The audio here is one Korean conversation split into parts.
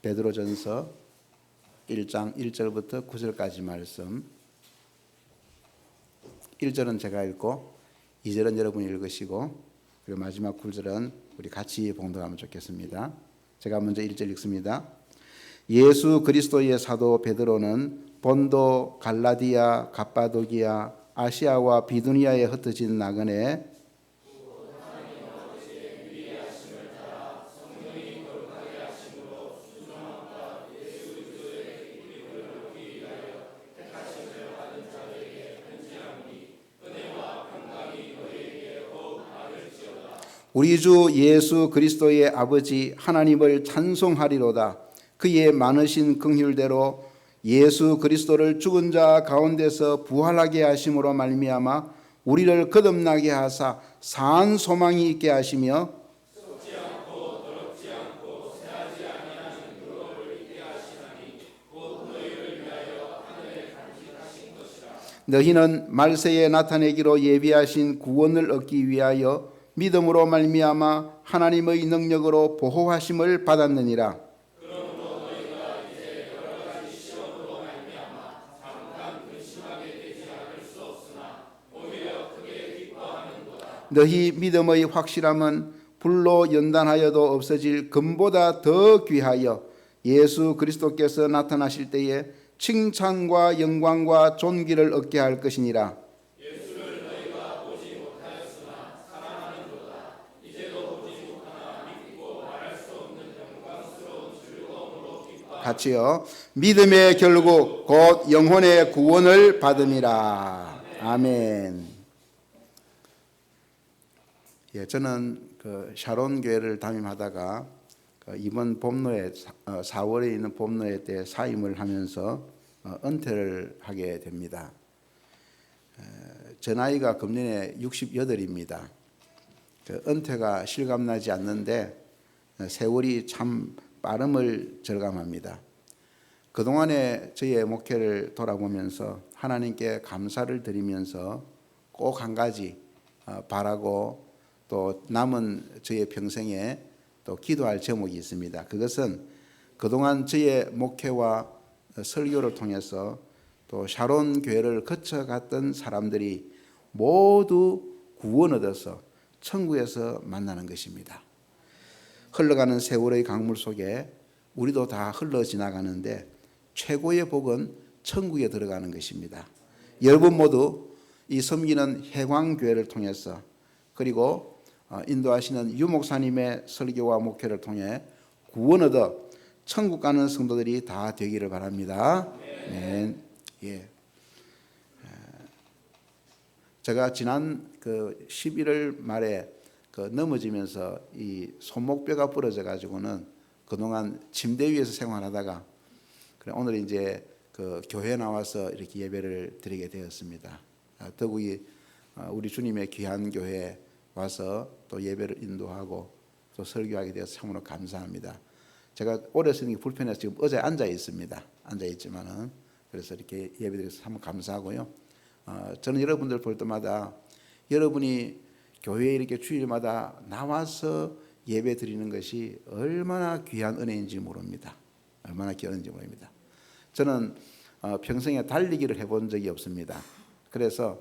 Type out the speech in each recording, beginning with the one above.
베드로전서 1장 1절부터 9절까지 말씀. 1절은 제가 읽고 2절은 여러분이 읽으시고 그리고 마지막 9절은 우리 같이 봉독하면 좋겠습니다. 제가 먼저 1절 읽습니다. 예수 그리스도의 사도 베드로는 본도, 갈라디아, 갑바도기아, 아시아와 비두니아에 흩어진 나그네 우리 주 예수 그리스도의 아버지 하나님을 찬송하리로다. 그의 많으신 긍휼대로 예수 그리스도를 죽은 자 가운데서 부활하게 하심으로 말미암아 우리를 거듭나게 하사 산 소망이 있게 하시며 너희는 말세에 나타내기로 예비하신 구원을 얻기 위하여 믿음으로 말미암아 하나님의 능력으로 보호하심을 받았느니라. 너희 믿음의 확실함은 불로 연단하여도 없어질 금보다 더 귀하여 예수 그리스도께서 나타나실 때에 칭찬과 영광과 존귀를 얻게 할 것이니라. 예수를 너희가 보지 못하였으나 사랑하는도다. 이제도 보지 못하나 믿고 말할 수 없는 영광스러운 즐거움으로 기뻐하라. 같이요. 믿음의 결국 곧 영혼의 구원을 받음이라. 아멘. 예, 저는 샤론 교회를 담임하다가 이번 봄노회 4월에 있는 봄노회 때 사임을 하면서 은퇴를 하게 됩니다. 제 나이가 금년에 68입니다. 은퇴가 실감나지 않는데 세월이 참 빠름을 절감합니다. 그동안의 저의 목회를 돌아보면서 하나님께 감사를 드리면서 꼭 한 가지 바라고 또 남은 저의 평생에 또 기도할 제목이 있습니다. 그것은 그동안 저의 목회와 설교를 통해서 또 샤론 교회를 거쳐갔던 사람들이 모두 구원 얻어서 천국에서 만나는 것입니다. 흘러가는 세월의 강물 속에 우리도 다 흘러 지나가는데 최고의 복은 천국에 들어가는 것입니다. 여러분 모두 이 섬기는 해광교회를 통해서 그리고 인도하시는 유 목사님의 설교와 목회를 통해 구원 얻어 천국 가는 성도들이 다 되기를 바랍니다. 네. 예. 제가 지난 11월 말에 넘어지면서 이 손목뼈가 부러져 가지고는 그동안 침대 위에서 생활하다가 오늘 이제 교회에 나와서 이렇게 예배를 드리게 되었습니다. 더욱이 우리 주님의 귀한 교회에 와서 또 예배를 인도하고 또 설교하게 되어서 참으로 감사합니다. 제가 오래 서는 게 불편해서 지금 의자에 앉아 있습니다. 앉아 있지만은 그래서 이렇게 예배드려서 참 감사하고요. 저는 여러분들 볼 때마다 여러분이 교회에 이렇게 주일마다 나와서 예배 드리는 것이 얼마나 귀한 은혜인지 모릅니다. 얼마나 귀한 은혜인지 모릅니다. 저는 평생에 달리기를 해본 적이 없습니다. 그래서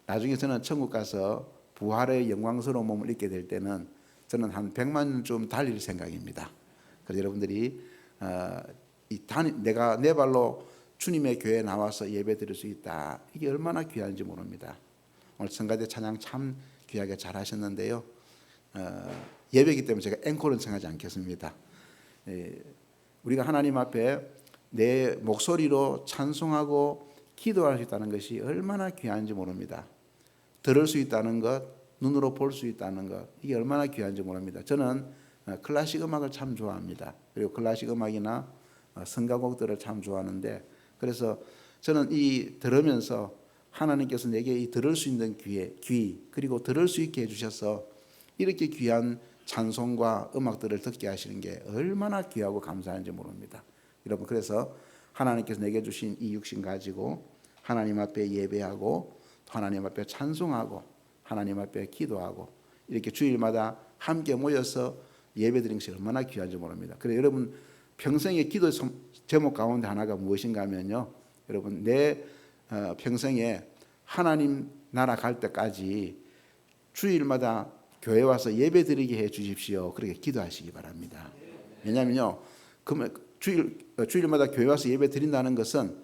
나중에 저는 천국 가서 부활의 영광스러운 몸을 입게 될 때는 저는 한 100만 좀 달릴 생각입니다. 그래서 여러분들이 내가 내 발로 주님의 교회에 나와서 예배 드릴 수 있다. 이게 얼마나 귀한지 모릅니다. 오늘 성가대 찬양 참 귀하게 잘 하셨는데요. 예배이기 때문에 제가 앵콜은 청하지 않겠습니다. 우리가 하나님 앞에 내 목소리로 찬송하고 기도할 수 있다는 것이 얼마나 귀한지 모릅니다. 들을 수 있다는 것, 눈으로 볼 수 있다는 것, 이게 얼마나 귀한지 모릅니다. 저는 클래식 음악을 참 좋아합니다. 그리고 클래식 음악이나 성가곡들을 참 좋아하는데 그래서 저는 이 들으면서 하나님께서 내게 이 들을 수 있는 귀 그리고 들을 수 있게 해주셔서 이렇게 귀한 찬송과 음악들을 듣게 하시는 게 얼마나 귀하고 감사한지 모릅니다. 여러분 그래서 하나님께서 내게 주신 이 육신 가지고 하나님 앞에 예배하고 하나님 앞에 찬송하고 하나님 앞에 기도하고 이렇게 주일마다 함께 모여서 예배드리는 것이 얼마나 귀한지 모릅니다. 그래서 여러분 평생의 기도 제목 가운데 하나가 무엇인가 하면요, 여러분, 내 평생에 하나님 나라 갈 때까지 주일마다 교회 와서 예배 드리게 해 주십시오. 그렇게 기도하시기 바랍니다. 왜냐하면요, 주일마다 교회 와서 예배 드린다는 것은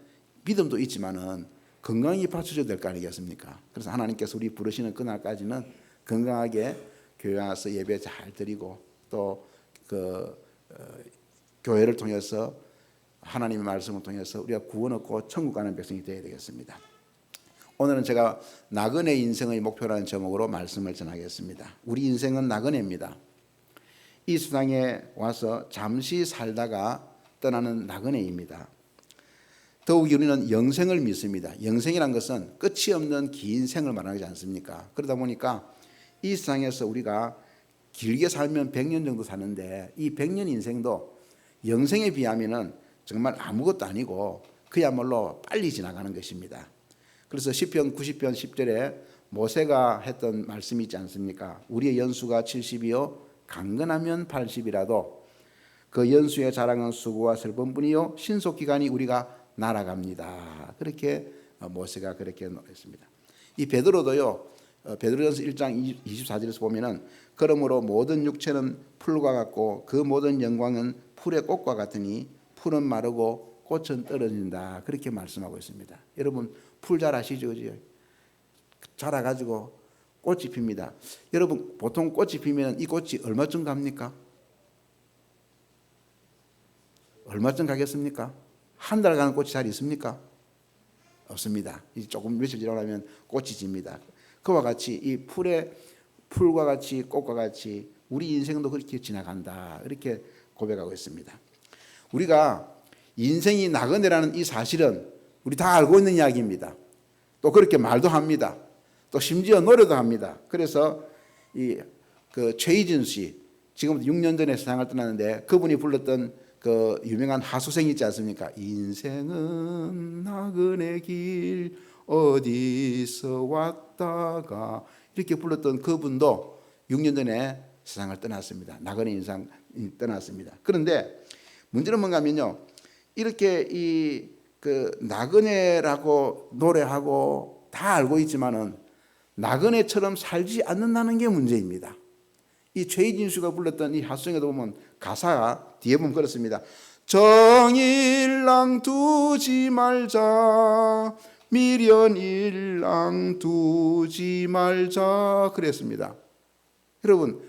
믿음도 있지만은 건강히 받쳐줘야 될 거 아니겠습니까? 그래서 하나님께서 우리 부르시는 그날까지는 건강하게 교회 와서 예배 잘 드리고 또 교회를 통해서 하나님의 말씀을 통해서 우리가 구원 얻고 천국 가는 백성이 되어야 되겠습니다. 오늘은 제가 나그네 인생의 목표라는 제목으로 말씀을 전하겠습니다. 우리 인생은 나그네입니다. 이 세상에 와서 잠시 살다가 떠나는 나그네입니다. 더욱이 우리는 영생을 믿습니다. 영생이란 것은 끝이 없는 긴 생을 말하지 않습니까? 그러다 보니까 이 세상에서 우리가 길게 살면 100년 정도 사는데 이 100년 인생도 영생에 비하면 정말 아무것도 아니고 그야말로 빨리 지나가는 것입니다. 그래서 시편 90편 10절에 모세가 했던 말씀이 있지 않습니까? 우리의 연수가 70이요 강건하면 80이라도 그 연수의 자랑은 수고와 슬픔뿐이요 신속기간이 우리가 날아갑니다. 그렇게 모세가 그렇게 했습니다. 이 베드로도요, 베드로전서 1장 24절에서 보면은 그러므로 모든 육체는 풀과 같고 그 모든 영광은 풀의 꽃과 같으니 풀은 마르고 꽃은 떨어진다. 그렇게 말씀하고 있습니다. 여러분 풀 잘 아시죠? 그죠? 자라가지고 꽃이 핍니다. 여러분 보통 꽃이 피면 이 꽃이 얼마쯤 갑니까? 얼마쯤 가겠습니까? 한 달 가는 꽃이 잘 있습니까? 없습니다. 조금 며칠 지나면 꽃이 집니다. 그와 같이 이 풀과 같이 꽃과 같이 우리 인생도 그렇게 지나간다. 이렇게 고백하고 있습니다. 우리가 인생이 나그네라는 이 사실은 우리 다 알고 있는 이야기입니다. 또 그렇게 말도 합니다. 또 심지어 노래도 합니다. 그래서 최희진 씨, 지금부터 6년 전에 세상을 떠났는데 그분이 불렀던 그 유명한 하수생 있지 않습니까? 인생은 나그네 길 어디서 왔다가 이렇게 불렀던 그분도 6년 전에 세상을 떠났습니다. 나그네 인생 떠났습니다. 그런데 문제는 뭔가 하면요, 이렇게 나그네라고 노래하고 다 알고 있지만은 나그네처럼 살지 않는다는 게 문제입니다. 이 최희진 씨가 불렀던 이 하수생에도 보면 가사가 뒤에 보면 그렇습니다. 정일랑 두지 말자 미련일랑 두지 말자 그랬습니다. 여러분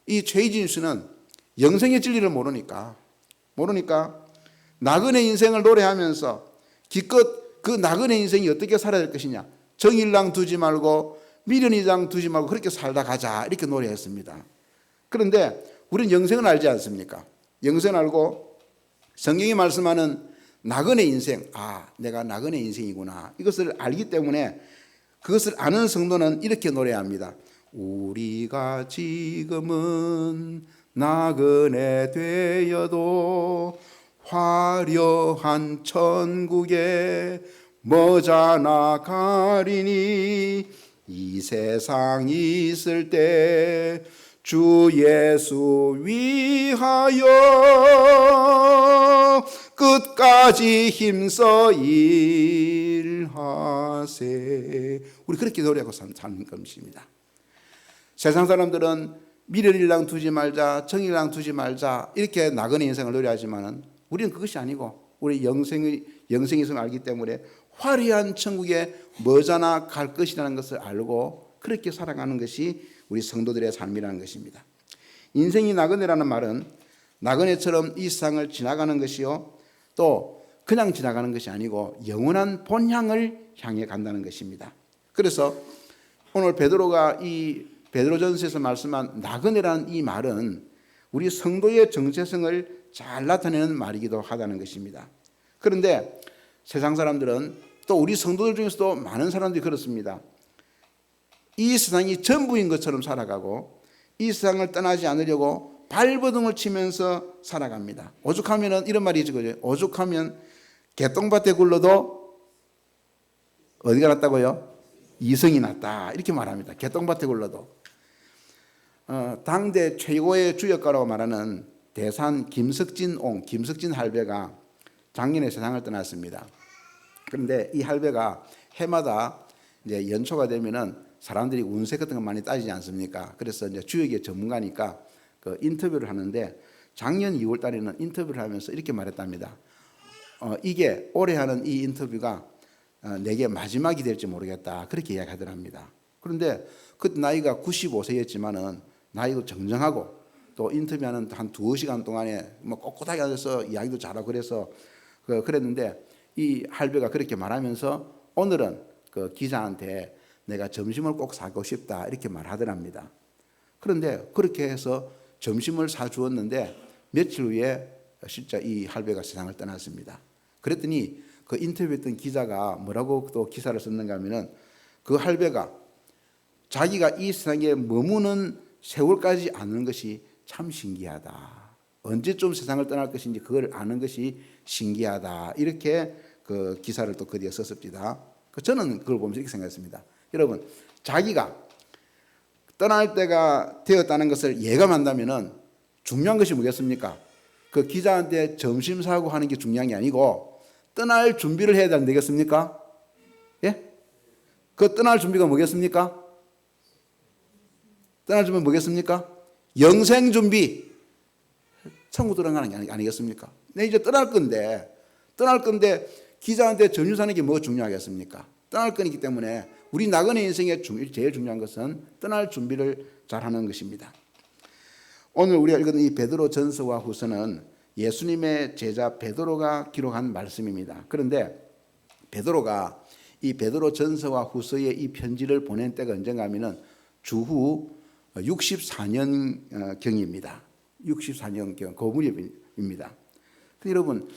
이 최희진 씨는 영생의 진리를 모르니까 나그네 인생을 노래하면서 기껏 그 나그네 인생이 어떻게 살아야 될 것이냐, 정일랑 두지 말고 미련일랑 두지 말고 그렇게 살다 가자 이렇게 노래했습니다. 그런데 우리는 영생을 알지 않습니까? 영생을 알고 성경이 말씀하는 나그네 인생, 내가 나그네 인생이구나 이것을 알기 때문에 그것을 아는 성도는 이렇게 노래합니다. 우리가 지금은 나그네 되어도 화려한 천국에 머자나 가리니 이 세상 있을 때 주 예수 위하여 끝까지 힘써 일하세. 우리 그렇게 노래하고 사는 것입니다. 세상 사람들은 미련일랑 두지 말자, 정일랑 두지 말자 이렇게 나그네 인생을 노래하지만은 우리는 그것이 아니고 우리 영생의 성을 알기 때문에 화려한 천국에 머자나 갈 것이라는 것을 알고 그렇게 살아가는 것이 우리 성도들의 삶이라는 것입니다. 인생이 나그네라는 말은 나그네처럼 이 세상을 지나가는 것이요 또 그냥 지나가는 것이 아니고 영원한 본향을 향해 간다는 것입니다. 그래서 오늘 베드로가 이 베드로전서에서 말씀한 나그네라는 이 말은 우리 성도의 정체성을 잘 나타내는 말이기도 하다는 것입니다. 그런데 세상 사람들은 또 우리 성도들 중에서도 많은 사람들이 그렇습니다. 이 세상이 전부인 것처럼 살아가고 이 세상을 떠나지 않으려고 발버둥을 치면서 살아갑니다. 오죽하면 이런 말이 있죠. 오죽하면 개똥밭에 굴러도 어디가 났다고요? 이성이 났다 이렇게 말합니다. 개똥밭에 굴러도 당대 최고의 주역가라고 말하는 대산 김석진 할배가 작년에 세상을 떠났습니다. 그런데 이 할배가 해마다 이제 연초가 되면은 사람들이 운세 같은 거 많이 따지지 않습니까? 그래서 이제 주역의 전문가니까 그 인터뷰를 하는데 작년 2월 달에는 인터뷰를 하면서 이렇게 말했답니다. 이게 올해 하는 이 인터뷰가 내게 마지막이 될지 모르겠다. 그렇게 이야기하더랍니다. 그런데 그 나이가 95세였지만은 나이도 정정하고 또 인터뷰하는 한 2시간 동안에 뭐 꼿꼿하게 앉아서 이야기도 잘하고 그래서 그랬는데 이 할배가 그렇게 말하면서 오늘은 그 기자한테 내가 점심을 꼭 사고 싶다 이렇게 말하더랍니다. 그런데 그렇게 해서 점심을 사주었는데 며칠 후에 진짜 이 할배가 세상을 떠났습니다. 그랬더니 그 인터뷰했던 기자가 뭐라고 또 기사를 썼는가 하면은 그 할배가 자기가 이 세상에 머무는 세월까지 아는 것이 참 신기하다. 언제쯤 세상을 떠날 것인지 그걸 아는 것이 신기하다. 이렇게 그 기사를 또 그 뒤에 썼습니다. 저는 그걸 보면서 이렇게 생각했습니다. 여러분, 자기가 떠날 때가 되었다는 것을 예감한다면은 중요한 것이 뭐겠습니까? 그 기자한테 점심 사고 하는 게 중요한 게 아니고 떠날 준비를 해야 되겠습니까? 예? 그 떠날 준비가 뭐겠습니까? 떠날 준비가 뭐겠습니까? 영생 준비. 천국 들어가는 게 아니겠습니까? 내 이제 떠날 건데 기자한테 점심 사는 게 뭐가 중요하겠습니까? 떠날 거기 때문에 우리 나그네 인생의 제일 중요한 것은 떠날 준비를 잘하는 것입니다. 오늘 우리가 읽은 이 베드로 전서와 후서는 예수님의 제자 베드로가 기록한 말씀입니다. 그런데 베드로가 이 베드로 전서와 후서의 이 편지를 보낸 때가 언젠가 하면은 주후 64년 경입니다. 64년 경 그 무렵입니다. 여러분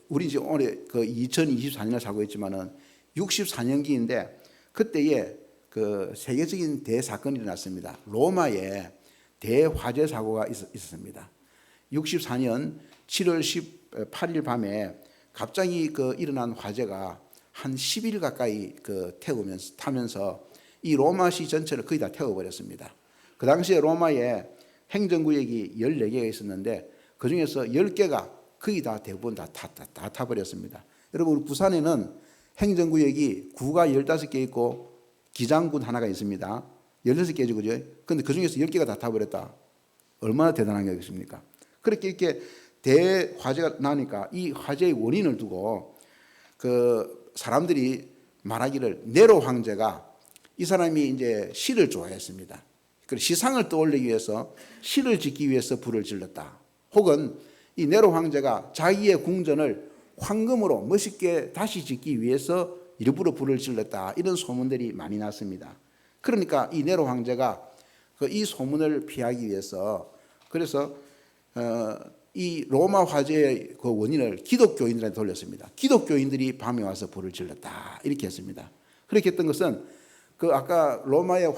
우리 이제 올해 2024년을 살고 있지만은 64년기인데 그때에 그 세계적인 대사건이 일어났습니다. 로마에 대화재 사고가 있었습니다. 64년 7월 18일 밤에 갑자기 일어난 화재가 한 10일 가까이 타면서 이 로마시 전체를 거의 다 태워버렸습니다. 그 당시에 로마에 행정구역이 14개가 있었는데 그 중에서 10개가 거의 다 대부분 다 타버렸습니다. 여러분, 우리 부산에는 행정구역이 구가 15개 있고 기장군 하나가 있습니다. 16개죠, 그죠? 근데 그 중에서 10개가 다 타버렸다. 얼마나 대단한 것입니까? 그렇게 이렇게 대화재가 나니까 이 화재의 원인을 두고 사람들이 말하기를 네로 황제가 이 사람이 이제 시를 좋아했습니다. 그래서 시상을 떠올리기 위해서 시를 짓기 위해서 불을 질렀다. 혹은 이 네로 황제가 자기의 궁전을 황금으로 멋있게 다시 짓기 위해서 일부러 불을 질렀다. 이런 소문들이 많이 났습니다. 그러니까 이 네로 황제가 이 소문을 피하기 위해서 그래서 이 로마 화재의 그 원인을 기독교인들한테 돌렸습니다. 기독교인들이 밤에 와서 불을 질렀다. 이렇게 했습니다. 그렇게 했던 것은 아까 로마의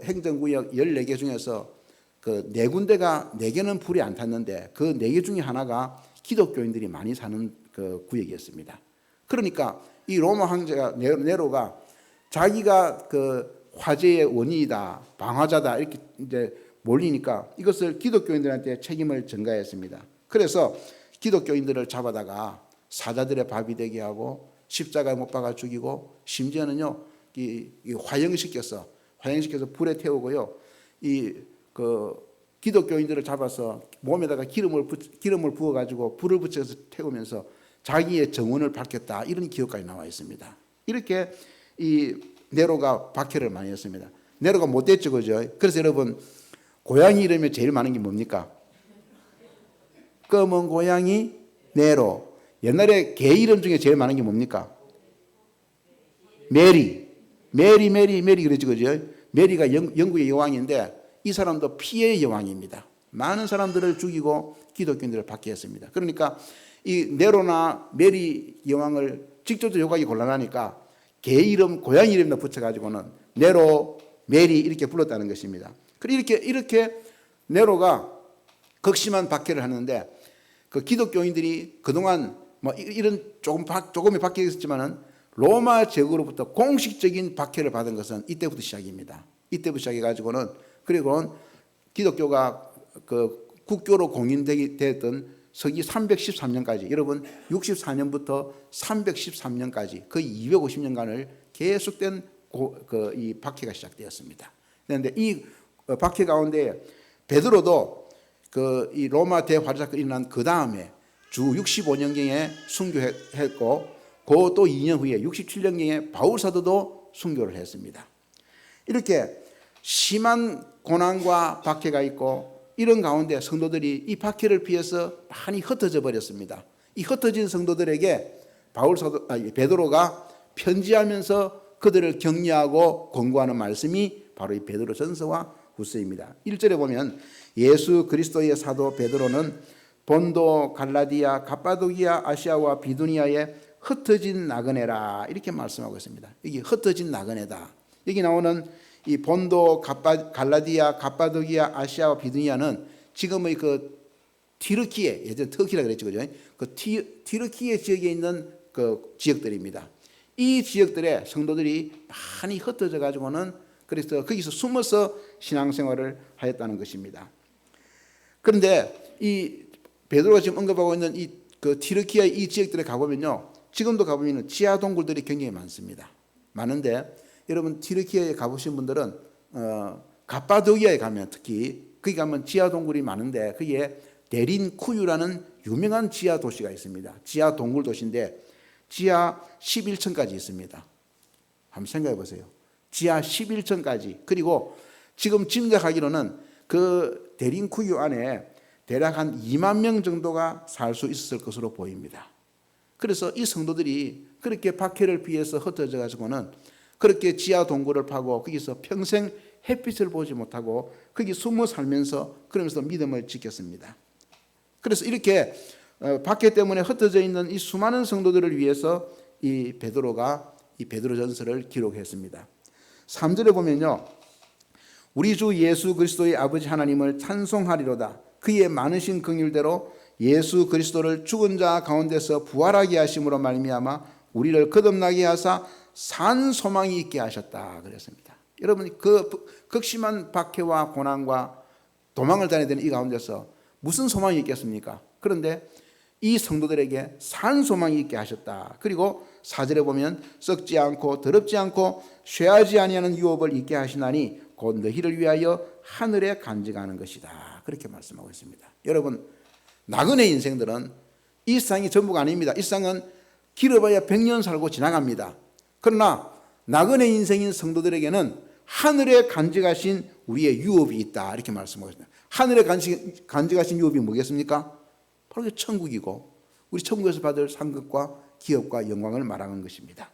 행정구역 14개 중에서 4개는 불이 안 탔는데 그 4개 중에 하나가 기독교인들이 많이 사는 구역이었습니다. 그러니까 이 로마 황제가 네로가 자기가 화재의 원인이다, 방화자다 이렇게 이제 몰리니까 이것을 기독교인들한테 책임을 전가했습니다. 그래서 기독교인들을 잡아다가 사자들의 밥이 되게 하고 십자가에 못 박아 죽이고 심지어는요 이 화형시켜서 불에 태우고요 기독교인들을 잡아서 몸에다가 기름을 부어 가지고 불을 붙여서 태우면서 자기의 정원을 밝혔다 이런 기록까지 나와 있습니다. 이렇게 이 네로가 박해를 많이 했습니다. 네로가 못됐죠, 그죠? 그래서 여러분 고양이 이름에 제일 많은 게 뭡니까? 검은 고양이 네로. 옛날에 개 이름 중에 제일 많은 게 뭡니까? 메리 그러죠, 그죠? 메리가 영국의 여왕인데 이 사람도 피해의 여왕입니다. 많은 사람들을 죽이고 기독교인들을 박해했습니다. 그러니까 이 네로나 메리 여왕을 직접적으로 욕하기 곤란하니까 개 이름, 고양이 이름도 붙여가지고는 네로, 메리 이렇게 불렀다는 것입니다. 그리고 이렇게 네로가 극심한 박해를 하는데 기독교인들이 그동안 뭐 이런 조금의 박해가 있었지만은 로마 제국으로부터 공식적인 박해를 받은 것은 이때부터 시작입니다. 이때부터 시작해가지고는 그리고는 기독교가 국교로 공인되었던 서기 313년까지, 여러분 64년부터 313년까지 거의 250년간을 계속된 이 박해가 시작되었습니다. 그런데 이 박해 가운데 베드로도 이 로마 대환란 사건이 일어난 그 다음에 주 65년경에 순교했고, 그 또 2년 후에 67년경에 바울 사도도 순교를 했습니다. 이렇게 심한 고난과 박해가 있고, 이런 가운데 성도들이 이 박해를 피해서 많이 흩어져 버렸습니다. 이 흩어진 성도들에게 베드로가 편지하면서 그들을 격려하고 권고하는 말씀이 바로 이 베드로전서와 후서입니다. 1절에 보면 예수 그리스도의 사도 베드로는 본도, 갈라디아, 갑바도기아, 아시아와 비두니아에 흩어진 나그네라, 이렇게 말씀하고 있습니다. 여기 흩어진 나그네다. 여기 나오는 이 본도, 갈라디아, 갑바도기아, 아시아와 비두니아는 지금의 티르키에, 예전 터키라 그랬죠, 그죠? 티르키에 지역에 있는 지역들입니다. 이 지역들의 성도들이 많이 흩어져 가지고는 그래서 거기서 숨어서 신앙생활을 하였다는 것입니다. 그런데 이 베드로가 지금 언급하고 있는 티르키아의 이 지역들에 가보면요, 지금도 가보면 지하 동굴들이 굉장히 많습니다. 많은데 여러분 티르키아에 가보신 분들은 갑바도기아에 가면, 특히 거기 가면 지하 동굴이 많은데 거기에 데린쿠유라는 유명한 지하 도시가 있습니다. 지하 동굴 도시인데 지하 11층까지 있습니다. 한번 생각해 보세요. 지하 11층까지. 그리고 지금 짐작하기로는 그 데린쿠유 안에 대략 한 2만 명 정도가 살 수 있었을 것으로 보입니다. 그래서 이 성도들이 그렇게 박해를 피해서 흩어져 가지고는 그렇게 지하 동굴을 파고 거기서 평생 햇빛을 보지 못하고 거기 숨어 살면서 그러면서 믿음을 지켰습니다. 그래서 이렇게 박해 때문에 흩어져 있는 이 수많은 성도들을 위해서 이 베드로가 이 베드로전서를 기록했습니다. 3절에 보면요, 우리 주 예수 그리스도의 아버지 하나님을 찬송하리로다. 그의 많으신 긍휼대로 예수 그리스도를 죽은 자 가운데서 부활하게 하심으로 말미암아 우리를 거듭나게 하사 산 소망이 있게 하셨다 그랬습니다. 여러분 극심한 박해와 고난과 도망을 다녀야 되는 이 가운데서 무슨 소망이 있겠습니까? 그런데 이 성도들에게 산 소망이 있게 하셨다. 그리고 4절에 보면 썩지 않고 더럽지 않고 쇠하지 아니하는 유업을 있게 하시나니 곧 너희를 위하여 하늘에 간직하는 것이다. 그렇게 말씀하고 있습니다. 여러분 나그네 인생들은 이 세상이 전부가 아닙니다. 이 세상은 길어봐야 100년 살고 지나갑니다. 그러나 나그네 인생인 성도들에게는 하늘에 간직하신 우리의 유업이 있다. 이렇게 말씀하고 있습니다. 하늘에 간직하신 유업이 뭐겠습니까? 바로 천국이고 우리 천국에서 받을 상급과 기업과 영광을 말하는 것입니다.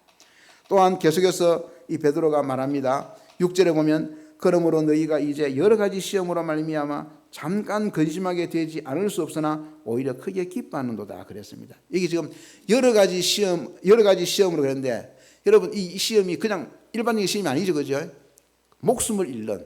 또한 계속해서 이 베드로가 말합니다. 6절에 보면 그러므로 너희가 이제 여러 가지 시험으로 말미암아 잠깐 근심하게 되지 않을 수 없으나 오히려 크게 기뻐하는도다 그랬습니다. 여기 지금 여러 가지 시험으로 그랬는데 여러분 이 시험이 그냥 일반적인 시험이 아니죠, 그죠? 목숨을 잃는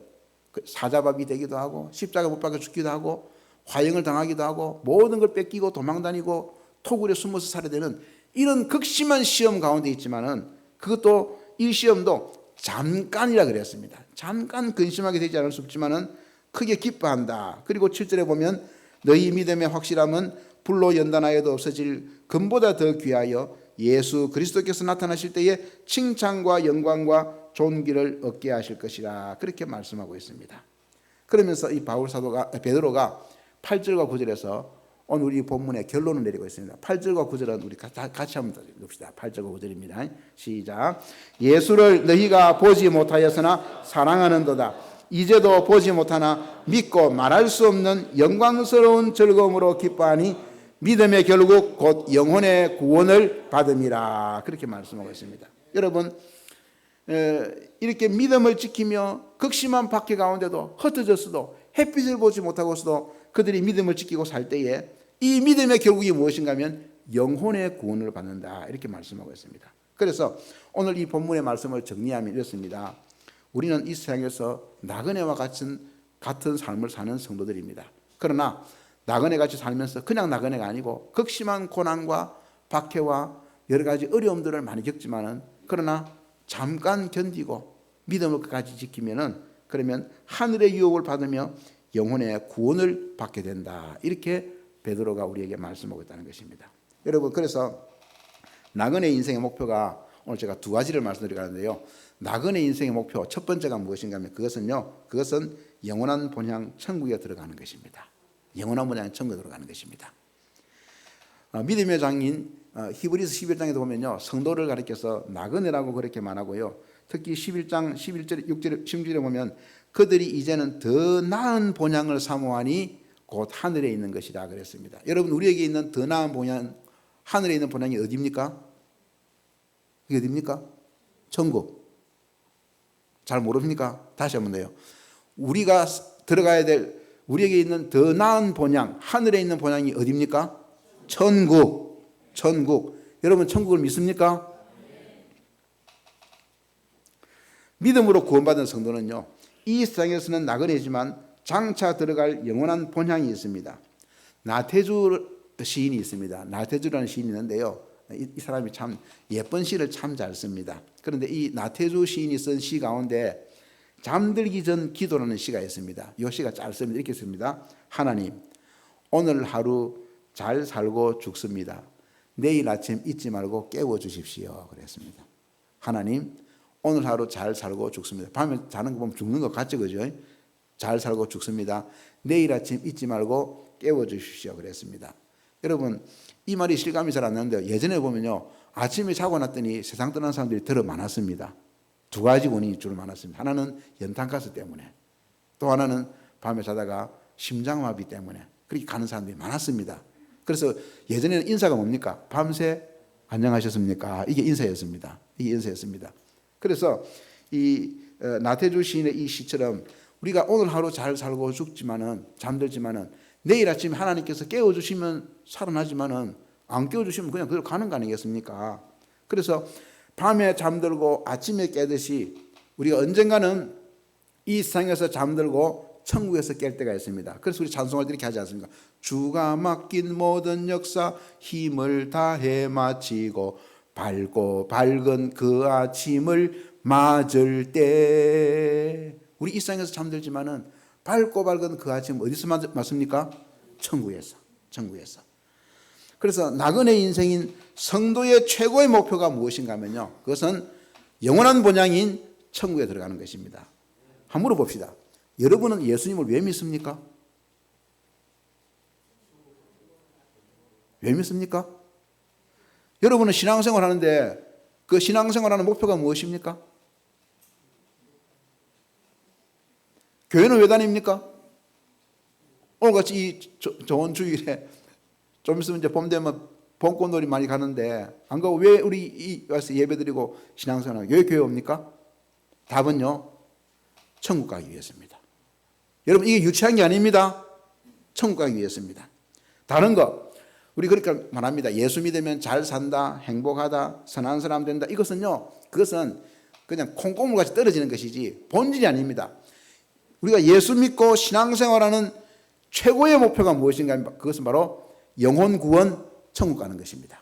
사자밥이 되기도 하고 십자가 못 박혀 죽기도 하고 화형을 당하기도 하고 모든 걸 뺏기고 도망다니고 토굴에 숨어서 살아야 되는 이런 극심한 시험 가운데 있지만은 그것도 이 시험도 잠깐이라 그랬습니다. 잠깐 근심하게 되지 않을 수 없지만은 크게 기뻐한다. 그리고 7절에 보면 너희 믿음의 확실함은 불로 연단하여도 없어질 금보다 더 귀하여 예수 그리스도께서 나타나실 때에 칭찬과 영광과 존귀를 얻게 하실 것이라 그렇게 말씀하고 있습니다. 그러면서 이 베드로가 8절과 9절에서 오늘 우리 본문의 결론을 내리고 있습니다. 8절과 9절은 우리 같이 한번 읽읍시다. 8절과 9절입니다. 시작. 예수를 너희가 보지 못하였으나 사랑하는도다. 이제도 보지 못하나 믿고 말할 수 없는 영광스러운 즐거움으로 기뻐하니 믿음의 결국 곧 영혼의 구원을 받음이라 그렇게 말씀하고 있습니다. 여러분 이렇게 믿음을 지키며 극심한 박해 가운데도 흩어졌어도 햇빛을 보지 못하고서도 그들이 믿음을 지키고 살 때에 이 믿음의 결국이 무엇인가 하면 영혼의 구원을 받는다 이렇게 말씀하고 있습니다. 그래서 오늘 이 본문의 말씀을 정리하면 이렇습니다. 우리는 이 세상에서 나그네와 같은 삶을 사는 성도들입니다. 그러나 나그네같이 살면서 그냥 나그네가 아니고 극심한 고난과 박해와 여러 가지 어려움들을 많이 겪지만은 그러나 잠깐 견디고 믿음을 끝까지 지키면은 그러면 하늘의 유업을 받으며 영혼의 구원을 받게 된다. 이렇게 베드로가 우리에게 말씀하고 있다는 것입니다. 여러분, 그래서 나그네 인생의 목표가 오늘 제가 두 가지를 말씀드리겠는데요. 나그네 인생의 목표 첫 번째가 무엇인가 하면 그것은 영원한 본향 천국에 들어가는 것입니다. 영원한 본향 천국에 들어가는 것입니다. 믿음의 장인 히브리서 11장에도 보면요, 성도를 가리켜서 나그네라고 그렇게 말하고요. 특히 11장 11절 6절 16절에 보면 그들이 이제는 더 나은 본향을 사모하니 곧 하늘에 있는 것이라 그랬습니다. 여러분, 우리에게 있는 더 나은 본향, 하늘에 있는 본향이 어디입니까? 이게 어디입니까? 천국. 잘 모릅니까? 다시 한번 더요. 우리가 들어가야 될 우리에게 있는 더 나은 본향, 하늘에 있는 본향이 어디입니까? 천국. 천국. 여러분, 천국을 믿습니까? 믿음으로 구원받은 성도는요, 이 세상에서는 나그네지만 장차 들어갈 영원한 본향이 있습니다. 나태주 시인이 있습니다. 나태주라는 시인이 있는데요, 이 사람이 참 예쁜 시를 참 잘 씁니다. 그런데 이 나태주 시인이 쓴 시 가운데 잠들기 전 기도라는 시가 있습니다. 이 시가 짧습니다. 이렇게 씁니다. 하나님, 오늘 하루 잘 살고 죽습니다. 내일 아침 잊지 말고 깨워주십시오. 그랬습니다. 하나님, 오늘 하루 잘 살고 죽습니다. 밤에 자는 거 보면 죽는 것 같죠, 그죠? 잘 살고 죽습니다. 내일 아침 잊지 말고 깨워주십시오. 그랬습니다. 여러분, 이 말이 실감이 잘 안 나는데요. 예전에 보면요, 아침에 자고 났더니 세상 떠난 사람들이 더러 많았습니다. 두 가지 원인이 주로 많았습니다. 하나는 연탄가스 때문에, 또 하나는 밤에 자다가 심장마비 때문에 그렇게 가는 사람들이 많았습니다. 그래서 예전에는 인사가 뭡니까? 밤새 안녕하셨습니까? 이게 인사였습니다. 이게 인사였습니다. 그래서 이 나태주 시인의 이 시처럼 우리가 오늘 하루 잘 살고 죽지만은, 잠들지만은 내일 아침 하나님께서 깨워주시면 살아나지만은 안 깨워주시면 그냥 그대로 가는 거 아니겠습니까? 그래서 밤에 잠들고 아침에 깨듯이 우리가 언젠가는 이 세상에서 잠들고 천국에서 깰 때가 있습니다. 그래서 우리 찬송할 때 이렇게 하지 않습니까? 주가 맡긴 모든 역사 힘을 다해 마치고 밝고 밝은 그 아침을 맞을 때, 우리 이 세상에서 잠들지만은 밝고 밝은 그 아침 어디서 맞습니까? 천국에서. 천국에서. 그래서 나그네 인생인 성도의 최고의 목표가 무엇인가 하면요, 그것은 영원한 본향인 천국에 들어가는 것입니다. 한번 물어봅시다. 여러분은 예수님을 왜 믿습니까? 왜 믿습니까? 여러분은 신앙생활 하는데 그 신앙생활하는 목표가 무엇입니까? 교회는 왜 다닙니까? 오늘같이 이 좋은 주일에 좀 있으면 이제 봄 되면 봄꽃놀이 많이 가는데 안 가고 왜 우리 와서 예배드리고 신앙생활 왜 교회 옵니까? 답은요, 천국 가기 위해서입니다. 여러분, 이게 유치한 게 아닙니다. 천국 가기 위해서입니다. 다른 거 우리 그렇게 말합니다. 예수 믿으면 잘 산다, 행복하다, 선한 사람 된다. 그것은 그냥 콩고물같이 떨어지는 것이지 본질이 아닙니다. 우리가 예수 믿고 신앙생활하는 최고의 목표가 무엇인가 하면 그것은 바로 영혼 구원, 천국 가는 것입니다.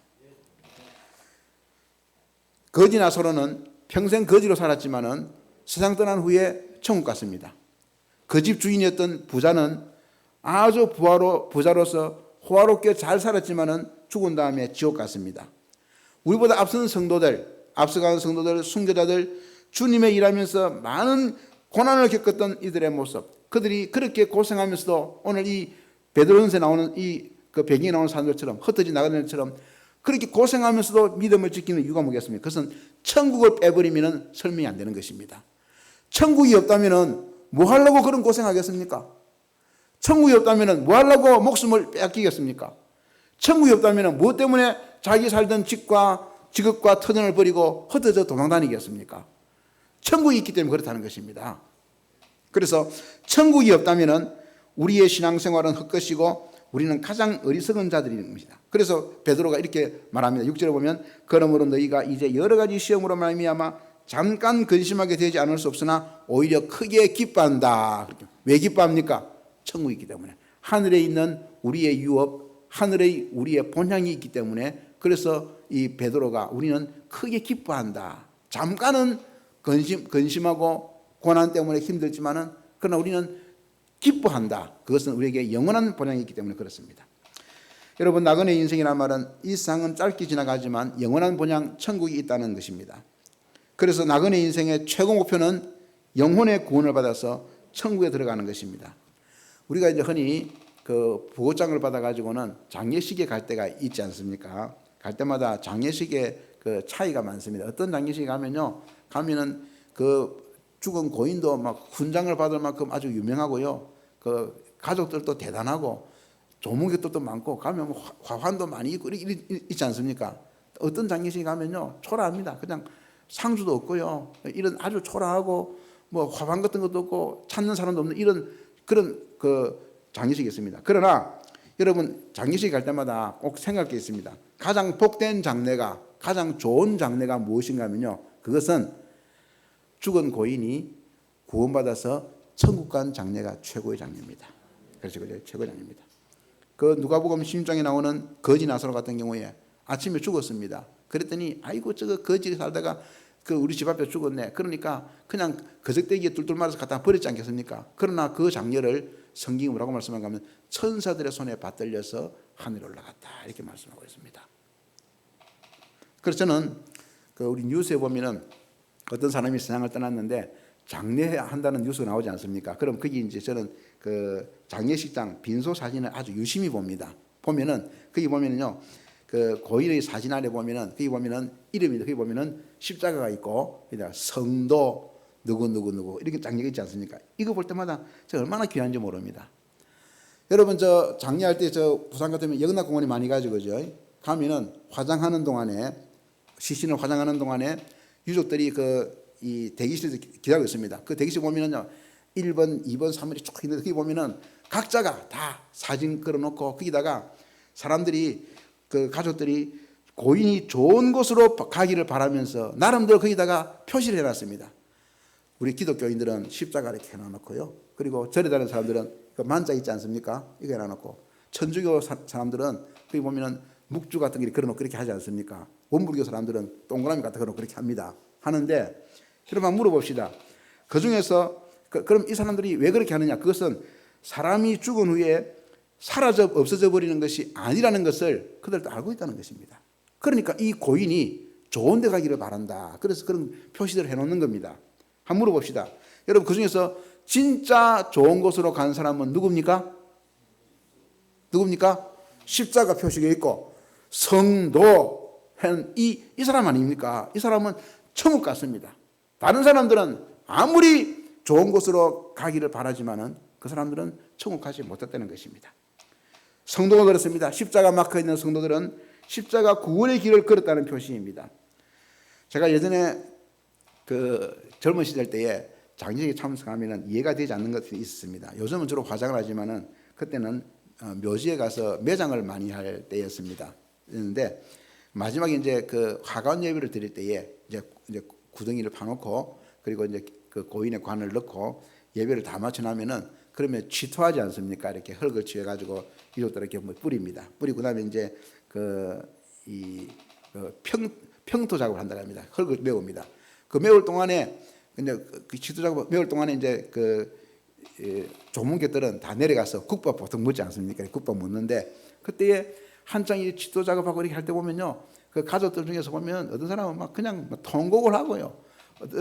거지나 서로는 평생 거지로 살았지만은 세상 떠난 후에 천국 갔습니다. 그 집 주인이었던 부자는 아주 부자로서 호화롭게 잘 살았지만은 죽은 다음에 지옥 갔습니다. 우리보다 앞서가는 성도들, 순교자들, 주님의 일하면서 많은 고난을 겪었던 이들의 모습, 그들이 그렇게 고생하면서도 오늘 이 베드로전서에 나오는 그 배경에 나오는 사람들처럼, 흩어진 나그네들처럼 그렇게 고생하면서도 믿음을 지키는 이유가 뭐겠습니까? 그것은 천국을 빼버리면 설명이 안 되는 것입니다. 천국이 없다면 뭐 하려고 그런 고생하겠습니까? 천국이 없다면 뭐 하려고 목숨을 빼앗기겠습니까? 천국이 없다면 무엇 때문에 자기 살던 직업과 터전을 버리고 흩어져 도망다니겠습니까? 천국이 있기 때문에 그렇다는 것입니다. 그래서 천국이 없다면 우리의 신앙생활은 헛것이고 우리는 가장 어리석은 자들인 것이다. 그래서 베드로가 이렇게 말합니다. 6절에 보면 그러므로 너희가 이제 여러 가지 시험으로 말미암아 잠깐 근심하게 되지 않을 수 없으나 오히려 크게 기뻐한다. 왜 기뻐합니까? 천국이 있기 때문에. 하늘에 있는 우리의 유업, 하늘의 우리의 본향이 있기 때문에, 그래서 이 베드로가 우리는 크게 기뻐한다. 잠깐은 근심하고 고난 때문에 힘들지만은 그러나 우리는 기뻐한다. 그것은 우리에게 영원한 본향이 있기 때문에 그렇습니다. 여러분, 나그네 인생이란 말은 이 세상은 짧게 지나가지만 영원한 본향 천국이 있다는 것입니다. 그래서 나그네 인생의 최고 목표는 영혼의 구원을 받아서 천국에 들어가는 것입니다. 우리가 이제 흔히 그 부고장을 받아가지고는 장례식에 갈 때가 있지 않습니까? 갈 때마다 장례식에 그 차이가 많습니다. 어떤 장례식에 가면은 그 죽은 고인도 막 훈장을 받을 만큼 아주 유명하고요. 그 가족들도 대단하고 조문객들도 많고 가면 화환도 많이 있고 있지 않습니까? 어떤 장례식에 가면요 초라합니다. 그냥 상주도 없고요. 이런 아주 초라하고 뭐 화환 같은 것도 없고 찾는 사람도 없는 이런 그런 그 장례식이 있습니다. 그러나 여러분 장례식 갈 때마다 꼭 생각할 게 있습니다. 가장 복된 장례가 가장 좋은 장례가 무엇인가 하면요. 그것은 죽은 고인이 구원받아서 천국 간 장례가 최고의 장례입니다. 그렇죠. 최고의 장례입니다. 그 누가복음 16장에 나오는 거지 나사로 같은 경우에 아침에 죽었습니다. 그랬더니 아이고 저거 거지 살다가 그 우리 집 앞에 죽었네. 그러니까 그냥 거적대기에 뚫뚫 말아서 갖다 버렸지 않겠습니까? 그러나 그 장례를 성경이 뭐라고 말씀하는가 하면 천사들의 손에 받들려서 하늘에 올라갔다 이렇게 말씀하고 있습니다. 그래서 저는 그 우리 뉴스에 보면은 어떤 사람이 세상을 떠났는데 장례한다는 뉴스가 나오지 않습니까? 그럼 거기 이제 저는 그 장례식장 빈소 사진을 아주 유심히 봅니다. 보면은 거기 보면은요 그 고인의 사진 아래 보면은 거기 보면은 이름이 거기 보면은 십자가가 있고 그다음 성도 누구 이렇게 장례가 있지 않습니까? 이거 볼 때마다 저 얼마나 귀한지 모릅니다. 여러분 저 장례할 때 저 부산 같으면 영락공원이 많이 가죠, 그죠? 가면은 화장하는 동안에 시신을 화장하는 동안에 유족들이 그 이 대기실에서 기다리고 있습니다. 그 대기실 보면은요 1번, 2번, 3번이 쭉 있는데 거기 보면은 각자가 다 사진 걸어놓고 거기다가 사람들이 그 가족들이 고인이 좋은 곳으로 가기를 바라면서 나름대로 거기다가 표시를 해놨습니다. 우리 기독교인들은 십자가 이렇게 해놔놓고요. 그리고 절에 다니는 사람들은 그 만자 있지 않습니까? 이거 해놔놓고 천주교 사람들은 거기 보면은 묵주 같은 게 걸어놓고 그렇게 하지 않습니까? 원불교 사람들은 동그라미 같은 거 걸어놓고 그렇게 합니다. 하는데 여러분 물어봅시다. 그 중에서 그럼 이 사람들이 왜 그렇게 하느냐? 그것은 사람이 죽은 후에 사라져 없어져 버리는 것이 아니라는 것을 그들도 알고 있다는 것입니다. 그러니까 이 고인이 좋은 데 가기를 바란다. 그래서 그런 표시들을 해놓는 겁니다. 한번 물어봅시다. 여러분 그 중에서 진짜 좋은 곳으로 간 사람은 누굽니까? 십자가 표시가 있고 성도 하는 이 사람 아닙니까? 이 사람은 천국 갔습니다. 다른 사람들은 아무리 좋은 곳으로 가기를 바라지만은 그 사람들은 천국 가지 못했다는 것입니다. 성도가 그렇습니다. 십자가 막혀 있는 성도들은 십자가 구원의 길을 걸었다는 표시입니다. 제가 예전에 그 젊은 시절 때에 장례식에 참석하면 이해가 되지 않는 것들이 있었습니다. 요즘은 주로 화장을 하지만은 그때는 묘지에 가서 매장을 많이 할 때였습니다. 그런데 마지막에 이제 그 화관 예배를 드릴 때에 이제 구덩이를 파놓고 그리고 이제 그 고인의 관을 넣고 예배를 다 마쳐나면은 그러면 취토하지 않습니까? 이렇게 흙을 취해가지고 이쪽도 이렇게 뭐 뿌립니다. 뿌리고 나면 이제 평토 작업을 한다고 합니다. 흙을 메웁니다. 그 메울 동안에 근데 그 취토 작업 메울 동안에 이제 조문객들은 다 내려가서 국밥 보통 먹지 않습니까? 국밥 먹는데 그때에 한창 이 취토 작업하고 이렇게 할 때 보면요. 그 가족들 중에서 보면 어떤 사람은 막 그냥 통곡을 하고요.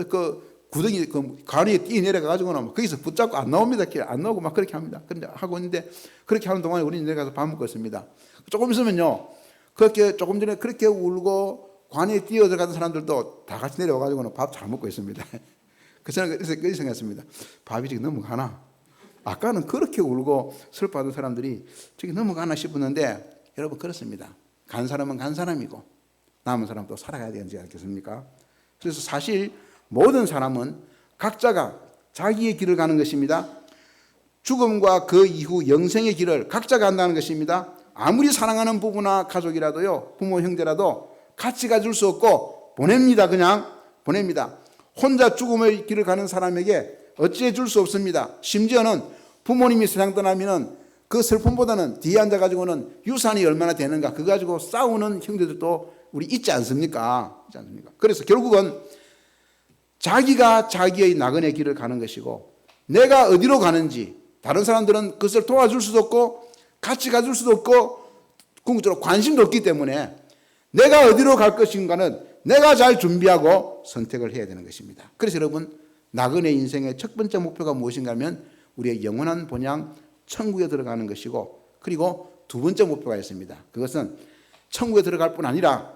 그 구덩이 그 관위에 뛰어 내려가 가지고는 거기서 붙잡고 안 나옵니다. 안 나오고 막 그렇게 합니다. 그런데 하고 있는데 그렇게 하는 동안에 우리는 내려가서 밥 먹고 있습니다. 조금 있으면요. 그렇게 조금 전에 그렇게 울고 관에 뛰어 들어가던 사람들도 다 같이 내려와 가지고는 밥 잘 먹고 있습니다. 그 생각했습니다. 밥이 지금 넘어가나? 아까는 그렇게 울고 슬퍼하던 사람들이 저기 넘어가나 싶었는데 여러분 그렇습니다. 간 사람은 간 사람이고 남은 사람도 살아가야 되지 않겠습니까? 그래서 사실 모든 사람은 각자가 자기의 길을 가는 것입니다. 죽음과 그 이후 영생의 길을 각자가 간다는 것입니다. 아무리 사랑하는 부부나 가족이라도요, 부모 형제라도 같이 가줄 수 없고 보냅니다. 그냥 보냅니다. 혼자 죽음의 길을 가는 사람에게 어찌해 줄 수 없습니다. 심지어는 부모님이 세상 떠나면은 그 슬픔보다는 뒤에 앉아가지고는 유산이 얼마나 되는가 그거 가지고 싸우는 형제들도 우리 있지 않습니까? 그래서 결국은 자기가 자기의 나그네 길을 가는 것이고 내가 어디로 가는지 다른 사람들은 그것을 도와줄 수도 없고 같이 가줄 수도 없고 궁극적으로 관심도 없기 때문에 내가 어디로 갈 것인가는 내가 잘 준비하고 선택을 해야 되는 것입니다. 그래서 여러분, 나그네 인생의 첫 번째 목표가 무엇인가 하면 우리의 영원한 본향 천국에 들어가는 것이고, 그리고 두 번째 목표가 있습니다. 그것은 천국에 들어갈 뿐 아니라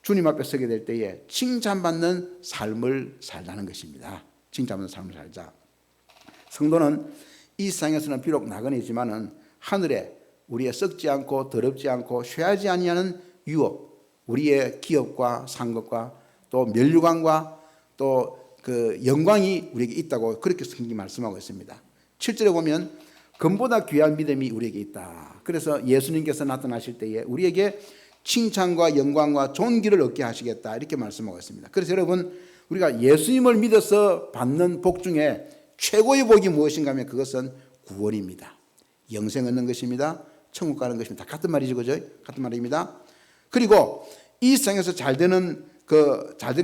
주님 앞에 서게 될 때에 칭찬받는 삶을 살자는 것입니다. 칭찬받는 삶을 살자. 성도는 이 세상에서는 비록 나그네이지만은 하늘에 우리의 썩지 않고 더럽지 않고 쇠하지 아니하는 유업, 우리의 기업과 상급과 또 면류관과 또 그 영광이 우리에게 있다고 그렇게 성경이 말씀하고 있습니다. 7절에 보면 금보다 귀한 믿음이 우리에게 있다. 그래서 예수님께서 나타나실 때에 우리에게 칭찬과 영광과 존귀를 얻게 하시겠다, 이렇게 말씀하고 있습니다. 그래서 여러분, 우리가 예수님을 믿어서 받는 복 중에 최고의 복이 무엇인가 하면 그것은 구원입니다. 영생 얻는 것입니다. 천국 가는 것입니다. 다 같은 말이죠, 그죠? 같은 말입니다. 그리고 이 세상에서 잘 되는 게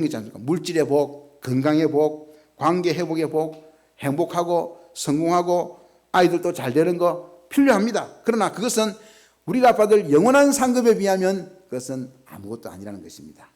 있지 않습니까? 물질의 복, 건강의 복, 관계 회복의 복, 행복하고 성공하고 아이들도 잘 되는 거 필요합니다. 그러나 그것은 우리가 받을 영원한 상급에 비하면 그것은 아무것도 아니라는 것입니다.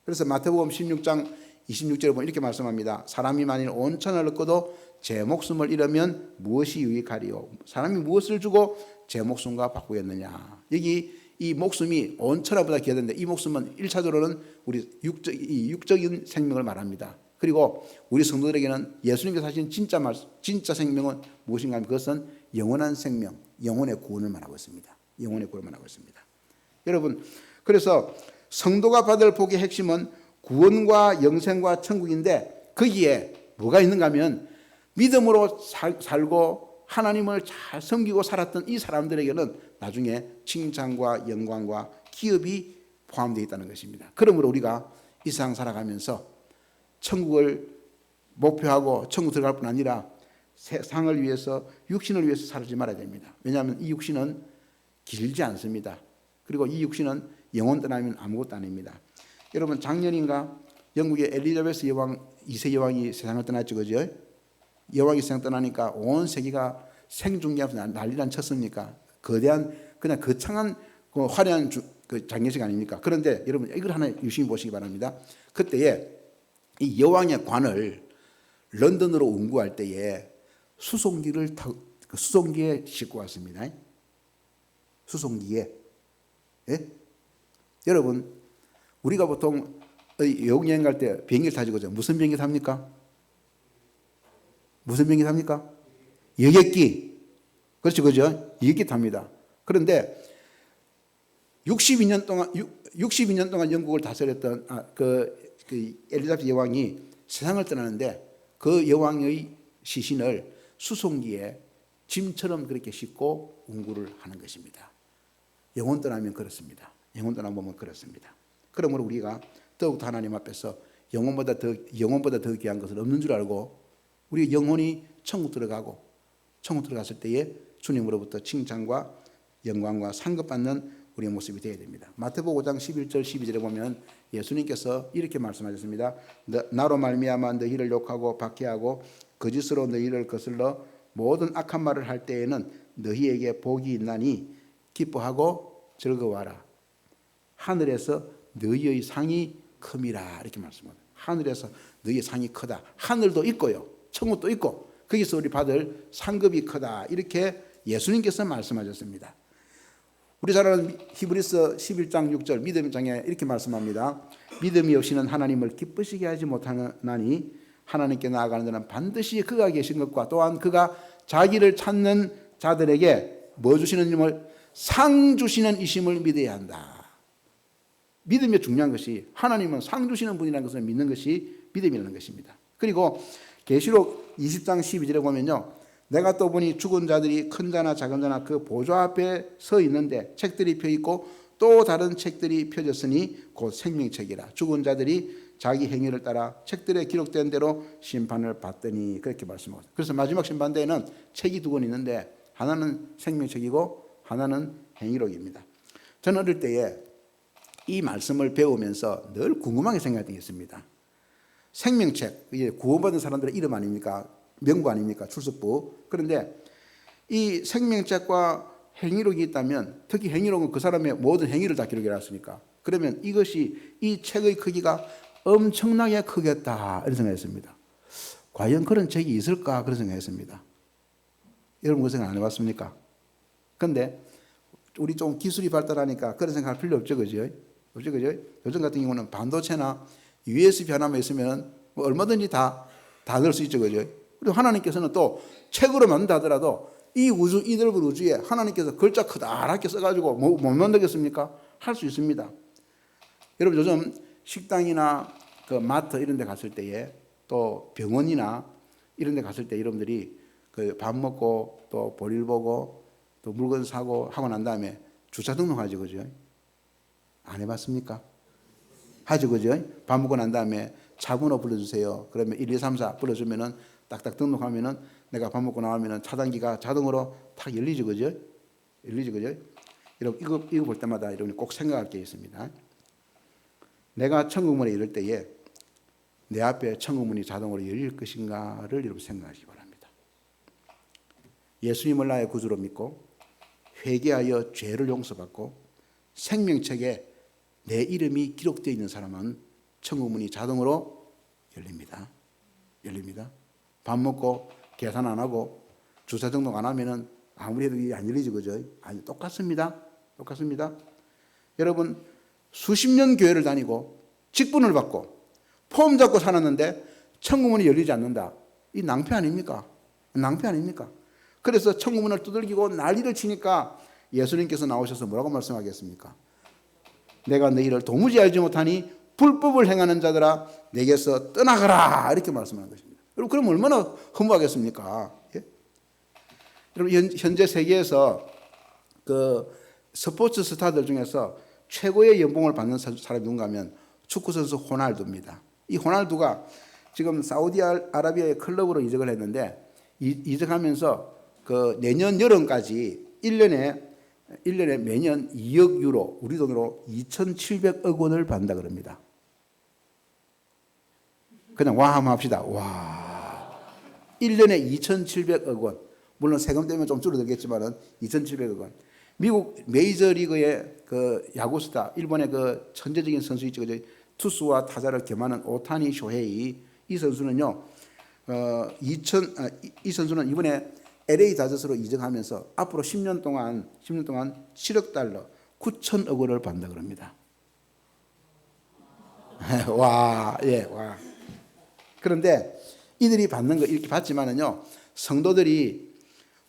그래서 마태복음 16장 26절에 보면 이렇게 말씀합니다. 사람이 만일 온 천을 얻고도 제 목숨을 잃으면 무엇이 유익하리요? 사람이 무엇을 주고 제 목숨과 바꾸겠느냐? 여기 이 목숨이 온 천하보다 귀하던데, 이 목숨은 1차적으로는 우리 육적인 생명을 말합니다. 그리고 우리 성도들에게는 예수님께서 하신 진짜 생명은 무엇인가 하면 그것은 영원한 생명, 영혼의 구원을 말하고 있습니다. 영혼의 구원을 말하고 있습니다. 여러분, 그래서 성도가 받을 복의 핵심은 구원과 영생과 천국인데, 거기에 뭐가 있는가 하면 믿음으로 살고 하나님을 잘 섬기고 살았던 이 사람들에게는 나중에 칭찬과 영광과 기업이 포함되어 있다는 것입니다. 그러므로 우리가 이 세상 살아가면서 천국을 목표하고 천국 들어갈 뿐 아니라 세상을 위해서, 육신을 위해서 살지 말아야 됩니다. 왜냐하면 이 육신은 길지 않습니다. 그리고 이 육신은 영혼 떠나면 아무것도 아닙니다. 여러분, 작년인가 영국의 엘리자베스 여왕 2세 여왕이 세상을 떠났죠, 그죠? 여왕이 세상 떠나니까 온 세계가 생중계하면서 난리난 쳤습니까? 거대한, 그냥 거창한 그 화려한 그 장례식 아닙니까? 그런데 여러분, 이걸 하나 유심히 보시기 바랍니다. 그때에 이 여왕의 관을 런던으로 운구할 때에 수송기에 싣고 왔습니다. 수송기에. 예? 여러분, 우리가 보통 여행 여행 갈 때 비행기를 타죠, 그죠? 무슨 비행기 탑니까? 무슨 비행기 탑니까? 여객기. 그렇죠, 그죠? 여객기 탑니다. 그런데 62년 동안 영국을 다스렸던 그 엘리자베스 여왕이 세상을 떠나는데, 그 여왕의 시신을 수송기에 짐처럼 그렇게 싣고 운구를 하는 것입니다. 영혼 떠나면 그렇습니다. 영혼 떠나보면 그렇습니다. 그러므로 우리가 더욱더 하나님 앞에서 영혼보다 더 귀한 것은 없는 줄 알고, 우리 영혼이 천국 들어가고, 천국 들어갔을 때에 주님으로부터 칭찬과 영광과 상급받는 우리의 모습이 되어야 됩니다. 마태복음 5장 11절 12절에 보면 예수님께서 이렇게 말씀하셨습니다. 나로 말미암아 너희를 욕하고 박해하고 거짓으로 너희를 거슬러 모든 악한 말을 할 때에는 너희에게 복이 있나니 기뻐하고 즐거워하라. 하늘에서 너희의 상이 큼이라, 이렇게 말씀합니다. 하늘에서 너희의 상이 크다. 하늘도 있고요, 천국도 있고, 거기서 우리 받을 상급이 크다, 이렇게 예수님께서 말씀하셨습니다. 우리 잘 아는 히브리서 11장 6절 믿음의 장에 이렇게 말씀합니다. 믿음이 없이는 하나님을 기쁘시게 하지 못하나니 하나님께 나아가는 자는 반드시 그가 계신 것과 또한 그가 자기를 찾는 자들에게 뭐 주시는 힘을, 상 주시는 이심을 믿어야 한다. 믿음이 중요한 것이, 하나님은 상 주시는 분이라는 것을 믿는 것이 믿음이라는 것입니다. 그리고 계시록 20장 12절에 보면요, 내가 또 보니 죽은 자들이 큰 자나 작은 자나 그 보좌 앞에 서 있는데 책들이 펴 있고 또 다른 책들이 펴졌으니 곧 생명책이라. 죽은 자들이 자기 행위를 따라 책들에 기록된 대로 심판을 받더니, 그렇게 말씀하고 있습니다. 그래서 마지막 심판대에는 책이 두 권 있는데, 하나는 생명책이고 하나는 행위록입니다. 저는 어릴 때에 이 말씀을 배우면서 늘 궁금하게 생각했던 게 있습니다. 생명책, 이게 구원받은 사람들의 이름 아닙니까? 명부 아닙니까? 출석부. 그런데 이 생명책과 행위록이 있다면, 특히 행위록은 그 사람의 모든 행위를 다 기록해 놨으니까, 그러면 이것이 이 책의 크기가 엄청나게 크겠다 이런 생각했습니다. 과연 그런 책이 있을까 그런 생각했습니다. 여러분 그 생각 안 해봤습니까? 근데 우리 좀 기술이 발달하니까 그런 생각할 필요 없죠, 그죠? 없죠, 그죠? 요즘 같은 경우는 반도체나 USB 하나만 있으면 뭐 얼마든지 다 넣을 수 있죠, 그죠? 그리고 하나님께서는 또 책으로 만든다 하더라도 이 우주, 이 넓은 우주에 하나님께서 글자 크다랗게 써가지고 못 만들겠습니까? 할 수 있습니다. 여러분 요즘 식당이나 그 마트 이런 데 갔을 때에 또 병원이나 이런 데 갔을 때 여러분들이 그 밥 먹고 또 볼일 보고 또 물건 사고 하고 난 다음에 주차 등록하죠, 그죠? 안 해봤습니까? 하죠, 그죠? 밥 먹고 난 다음에 차 번호 불러주세요. 그러면 1, 2, 3, 4 불러주면은 딱딱 등록하면은 내가 밥 먹고 나오면은 차단기가 자동으로 탁 열리죠, 그죠? 열리죠, 그죠? 여러분 이거 볼 때마다 여러분이 꼭 생각할 게 있습니다. 내가 천국문에 이를 때에 내 앞에 천국문이 자동으로 열릴 것인가를 여러분 생각하시기 바랍니다. 예수님을 나의 구주로 믿고 회개하여 죄를 용서받고 생명책에 내 이름이 기록되어 있는 사람은 천국문이 자동으로 열립니다. 열립니다. 밥 먹고 계산 안 하고 주차 등록 안 하면은 아무리 해도 안 열리죠, 그죠? 아니, 똑같습니다. 똑같습니다. 여러분 수십 년 교회를 다니고 직분을 받고 폼 잡고 살았는데 천국문이 열리지 않는다. 이 낭패 아닙니까? 낭패 아닙니까? 그래서 천국문을 두들기고 난리를 치니까 예수님께서 나오셔서 뭐라고 말씀하겠습니까? 내가 너희를 도무지 알지 못하니 불법을 행하는 자들아 내게서 떠나가라 이렇게 말씀하는 것입니다. 여러분 그럼 얼마나 허무하겠습니까? 예? 여러분 현재 세계에서 그 스포츠 스타들 중에서 최고의 연봉을 받는 사람이 누군가 하면 축구선수 호날두입니다. 이 호날두가 지금 사우디아라비아의 클럽으로 이적을 했는데 이적하면서 그 내년 여름까지 1년에 매년 2억 유로, 우리 돈으로 2,700억 원을 받는다 그럽니다. 그냥 와 한번 합시다. 와. 1년에 2,700억 원. 물론 세금 때문에 좀 줄어들겠지만은 2,700억 원. 미국 메이저리그의 그 야구 스타, 일본의 그 천재적인 선수 있죠. 투수와 타자를 겸하는 오타니 쇼헤이. 이 선수는요, 이 선수는 이번에 LA 다저스로 이적하면서 앞으로 10년 동안 7억 달러, 9천억 원을 받는다 그럽니다. 와, 예, 와. 그런데 이들이 받는 거 이렇게 받지만은요, 성도들이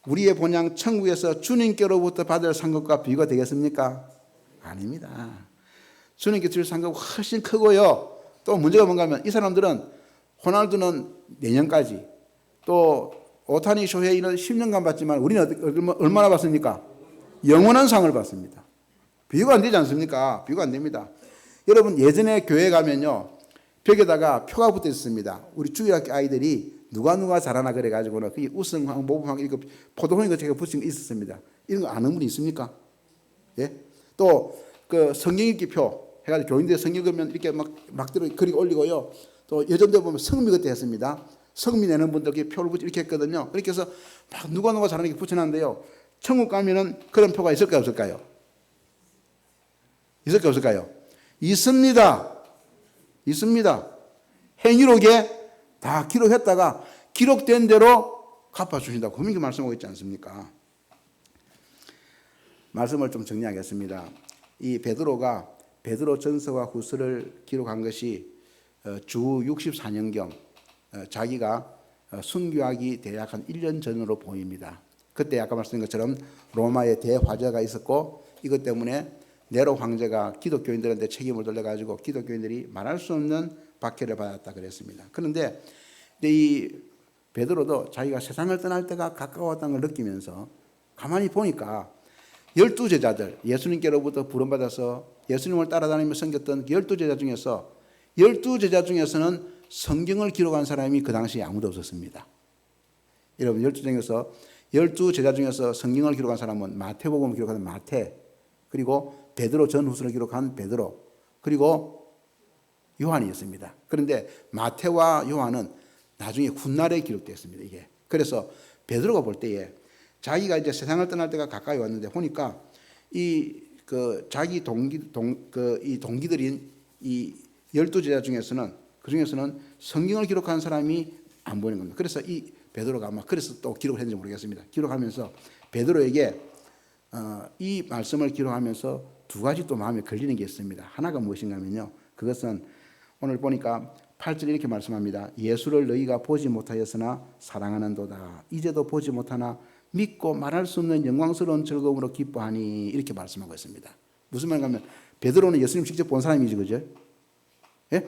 우리의 본향 천국에서 주님께로부터 받을 상급과 비교가 되겠습니까? 아닙니다. 주님께 줄 상급은 훨씬 크고요. 또 문제가 뭔가 하면 이 사람들은 호날두는 내년까지 또 오타니 쇼헤이는 10년간 받지만 우리는 얼마나 받습니까? 영원한 상을 받습니다. 비교가 안 되지 않습니까? 비교가 안 됩니다. 여러분 예전에 교회 가면요 벽에다가 표가 붙어 있습니다. 우리 주일학교 아이들이 누가 잘하나 그래가지고는 그게 우승왕, 모범왕 이거 포도홍이 그 제가 붙인 게 있었습니다. 이런 거 아는 분이 있습니까? 예? 또 그 성경 읽기 표 해가지고 교인들 성경 읽으면 이렇게 막 들어 그리고 올리고요. 또 예전대 보면 성미 그때 했습니다. 성미 내는 분들 표를 이렇게 했거든요. 그렇게 해서 막 누가 잘하는 게 붙여놨는데요. 천국 가면은 그런 표가 있을까요, 없을까요? 있을까요, 없을까요? 있습니다. 있습니다. 행위록에 다 기록했다가 기록된 대로 갚아주신다고 분명히 말씀하고 있지 않습니까? 말씀을 좀 정리하겠습니다. 이 베드로가 베드로 전서와 후서를 기록한 것이 주 64년경 자기가 순교하기 대략 한 1년 전으로 보입니다. 그때 아까 말씀드린 것처럼 로마의 대화재가 있었고 이것 때문에 네로 황제가 기독교인들한테 책임을 돌려가지고 기독교인들이 말할 수 없는 박해를 받았다 그랬습니다. 그런데 이 베드로도 자기가 세상을 떠날 때가 가까웠다는 걸 느끼면서 가만히 보니까 12제자들 예수님께로부터 부름받아서 예수님을 따라다니며 섬겼던 12제자 중에서 12제자 중에서는 성경을 기록한 사람이 그 당시에 아무도 없었습니다. 여러분 12제자 중에서 성경을 기록한 사람은 마태복음을 기록한 마태 그리고 베드로 전후서를 기록한 베드로 그리고 요한이었습니다. 그런데 마태와 요한은 나중에 훗날에 기록되었습니다. 이게 그래서 베드로가 볼 때에 자기가 이제 세상을 떠날 때가 가까이 왔는데 보니까 자기 이 동기들인 이 12제자 중에서는 그 중에서는 성경을 기록한 사람이 안 보이는 겁니다. 그래서 이 베드로가 아마 그래서 또 기록을 했는지 모르겠습니다. 기록하면서 베드로에게 이 말씀을 기록하면서 두 가지 또 마음에 걸리는 게 있습니다. 하나가 무엇인가 하면요, 그것은 오늘 보니까 8절에 이렇게 말씀합니다. 예수를 너희가 보지 못하였으나 사랑하는도다. 이제도 보지 못하나 믿고 말할 수 없는 영광스러운 즐거움으로 기뻐하니, 이렇게 말씀하고 있습니다. 무슨 말인가 하면 베드로는 예수님 직접 본 사람이지, 그죠? 예?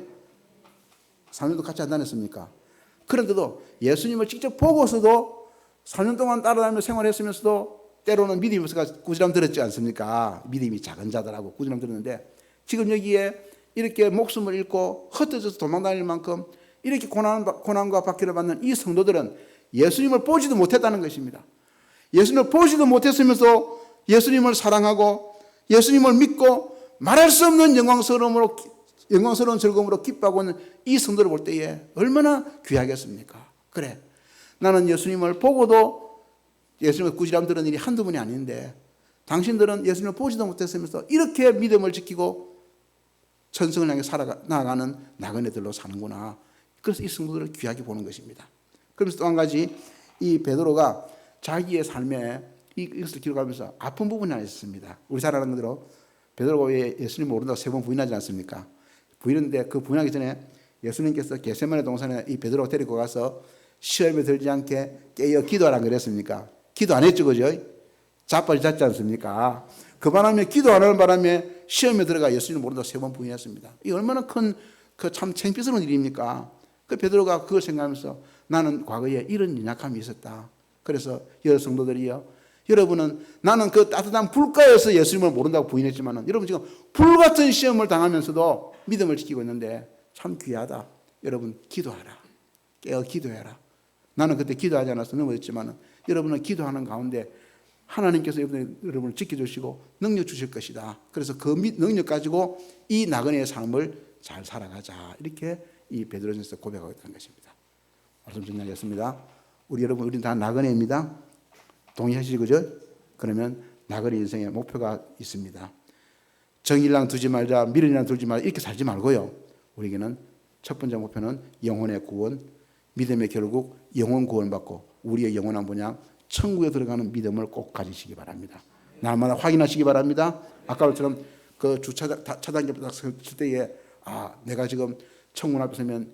3년도 같이 안 다녔습니까? 그런데도 예수님을 직접 보고서도 4년 동안 따라다니며 생활했으면서도 때로는 믿음이 없어서 꾸지람 들었지 않습니까? 믿음이 작은 자들하고 꾸지람 들었는데, 지금 여기에 이렇게 목숨을 잃고 흩어져서 도망다닐 만큼 이렇게 고난과 박해를 받는 이 성도들은 예수님을 보지도 못했다는 것입니다. 예수님을 보지도 못했으면서 예수님을 사랑하고 예수님을 믿고 말할 수 없는 영광스러운 즐거움으로 기뻐하고 있는 이 성도를 볼 때에 얼마나 귀하겠습니까? 그래, 나는 예수님을 보고도 예수님을 꾸지람 들은 일이 한두 번이 아닌데, 당신들은 예수님을 보지도 못했으면서 이렇게 믿음을 지키고 천성을 향해 나아가는 나그네들로 사는구나. 그래서 이 성도들을 귀하게 보는 것입니다. 그러면서 또 한 가지, 이 베드로가 자기의 삶에 이것을 기록하면서 아픈 부분이 하나 있습니다. 우리 잘 아는 대로 베드로가 왜 예수님 모른다고 3번 부인하지 않습니까? 부인했는데 그 부인하기 전에 예수님께서 겟세마네 동산에 이 베드로가 데리고 가서 시험에 들지 않게 깨어 기도하라고 그랬습니까? 기도 안 했죠, 그죠? 자빠지 잤지 않습니까? 그 바람에 기도 안 하는 바람에 시험에 들어가 예수님을 모른다고 3번 부인했습니다. 이 얼마나 큰 참 창피스러운 일입니까? 그 베드로가 그걸 생각하면서 나는 과거에 이런 연약함이 있었다. 그래서 여러 성도들이요, 여러분은 나는 그 따뜻한 불가에서 예수님을 모른다고 부인했지만 여러분 지금 불같은 시험을 당하면서도 믿음을 지키고 있는데 참 귀하다. 여러분 기도하라. 깨어 기도해라. 나는 그때 기도하지 않아서 넘어졌지만 여러분은 기도하는 가운데 하나님께서 여러분을 지켜주시고 능력 주실 것이다. 그래서 그 능력 가지고 이 나그네의 삶을 잘 살아가자. 이렇게 이 베드로전서 고백하고 있다는 것입니다. 말씀 정리하겠습니다. 우리는 다 나그네입니다. 동의하시죠, 그죠? 그러면 나그네 인생의 목표가 있습니다. 정일랑 두지 말자, 미련이랑 두지 말자, 이렇게 살지 말고요. 우리에게는 첫 번째 목표는 영혼의 구원, 믿음의 결국 영혼 구원받고 우리의 영원한 본향 천국에 들어가는 믿음을 꼭 가지시기 바랍니다. 날마다 확인하시기 바랍니다. 아까처럼 그 차단기 딱 설 때에 내가 지금 청문 앞에 서면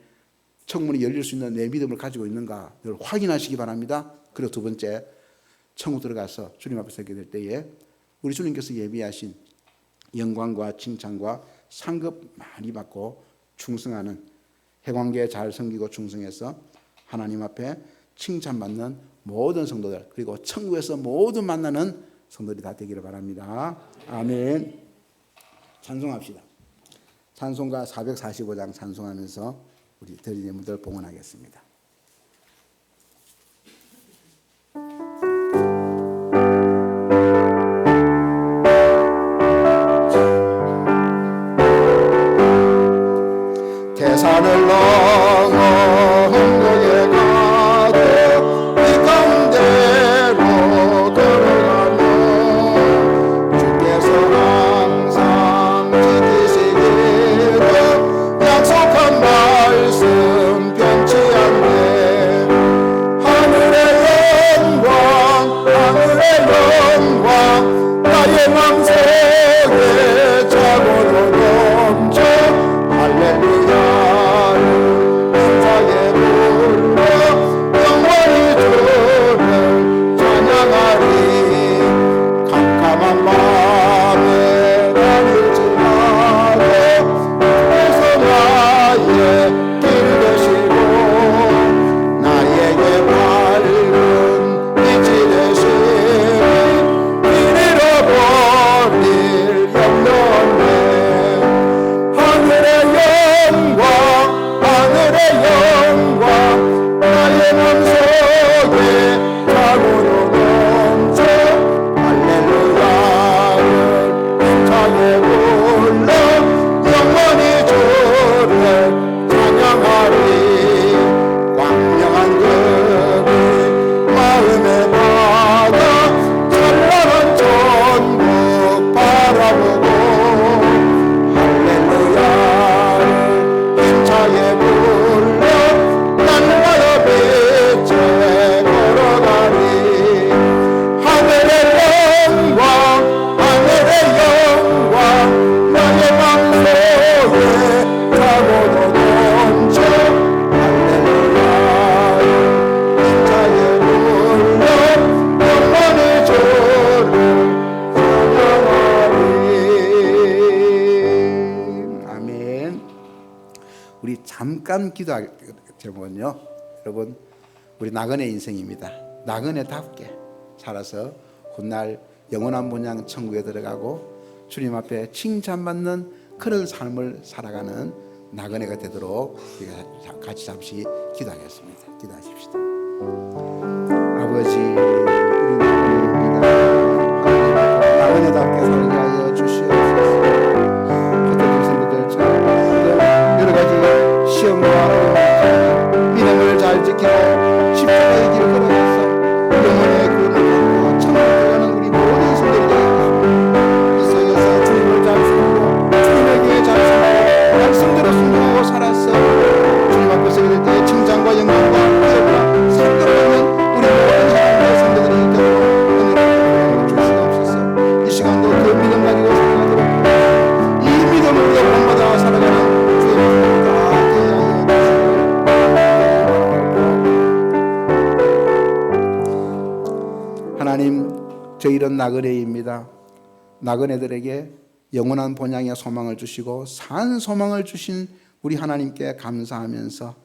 청문이 열릴 수 있는 내 믿음을 가지고 있는가 늘 확인하시기 바랍니다. 그리고 두 번째, 천국 들어가서 주님 앞에 서게 될 때에 우리 주님께서 예비하신 영광과 칭찬과 상급 많이 받고 충성하는, 회관계 잘 섬기고 충성해서 하나님 앞에 칭찬받는 모든 성도들, 그리고 천국에서 모든 만나는 성도들이 다 되기를 바랍니다. 아멘. 찬송합시다. 찬송가 445장 찬송하면서 우리 드린 예물들 봉헌하겠습니다. 태산을 넘어 흥국에 가도 이 가운데로 걸어가며 주께서 항상 지키시기로 약속한 말씀 변치 않네. 하늘의 영광 나의 맘속에 자고로 넘쳐 할렐루야를 감사해 잠깐 기도할 제목은요, 여러분, 우리 나그네 인생입니다. 나그네답게 살아서 훗날 영원한 본향 천국에 들어가고 주님 앞에 칭찬받는 그런 삶을 살아가는 나그네가 되도록 우리가 같이 잠시 기도하겠습니다. 기도하십시다. 아버지, 우리 나그네입니다. 나그네답게 살게 하여 주시옵소서. 그때 성도들처럼 여러 가지 시험과 믿음을 잘 지키고 십자가의 길을 걸어가서 영혼의 구원을 받고 천국에 들어가는 우리 모든 성도들에게 이 세상에서 주님을 잘 섬기고 주님에게 잘 섬기고 말씀대로 순종하고 살아서 주님 앞에 서게 될 때 칭찬과 영광과 기업과 상급받는 우리 모든 하나님의 성도들이 되도록 은혜를 주시옵소서. 이 시간도 그 믿음 가지고 살아가도록 이 믿음을 우리가 본받아 살아가는 주의 말씀을 다 되게 하여 주시옵소서. 하나님, 저희는 나그네입니다. 나그네들에게 영원한 본향의 소망을 주시고 산 소망을 주신 우리 하나님께 감사하면서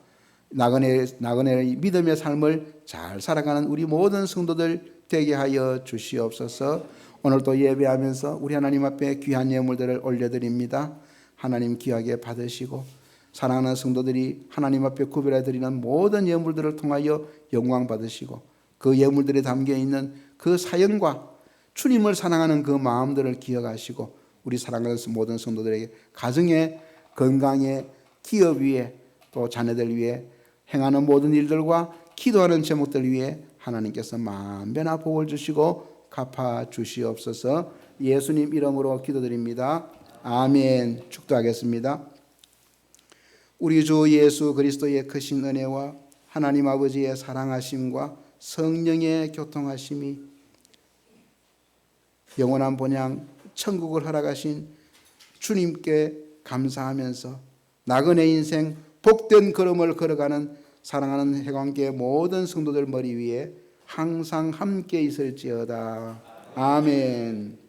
나그네의 믿음의 삶을 잘 살아가는 우리 모든 성도들 되게 하여 주시옵소서. 오늘도 예배하면서 우리 하나님 앞에 귀한 예물들을 올려드립니다. 하나님 귀하게 받으시고 사랑하는 성도들이 하나님 앞에 구별해 드리는 모든 예물들을 통하여 영광 받으시고 그 예물들에 담겨 있는 그 사연과 주님을 사랑하는 그 마음들을 기억하시고 우리 사랑하는 모든 성도들에게 가정에, 건강에, 기업 위에, 또 자녀들 위에 행하는 모든 일들과 기도하는 제목들 위에 하나님께서 만배나 복을 주시고 갚아 주시옵소서. 예수님 이름으로 기도드립니다. 아멘. 축도하겠습니다. 우리 주 예수 그리스도의 크신 은혜와 하나님 아버지의 사랑하심과 성령의 교통하심이 영원한 본향 천국을 허락하신 주님께 감사하면서 나그네 인생 복된 걸음을 걸어가는 사랑하는 해관계 모든 성도들 머리 위에 항상 함께 있을지어다. 아멘.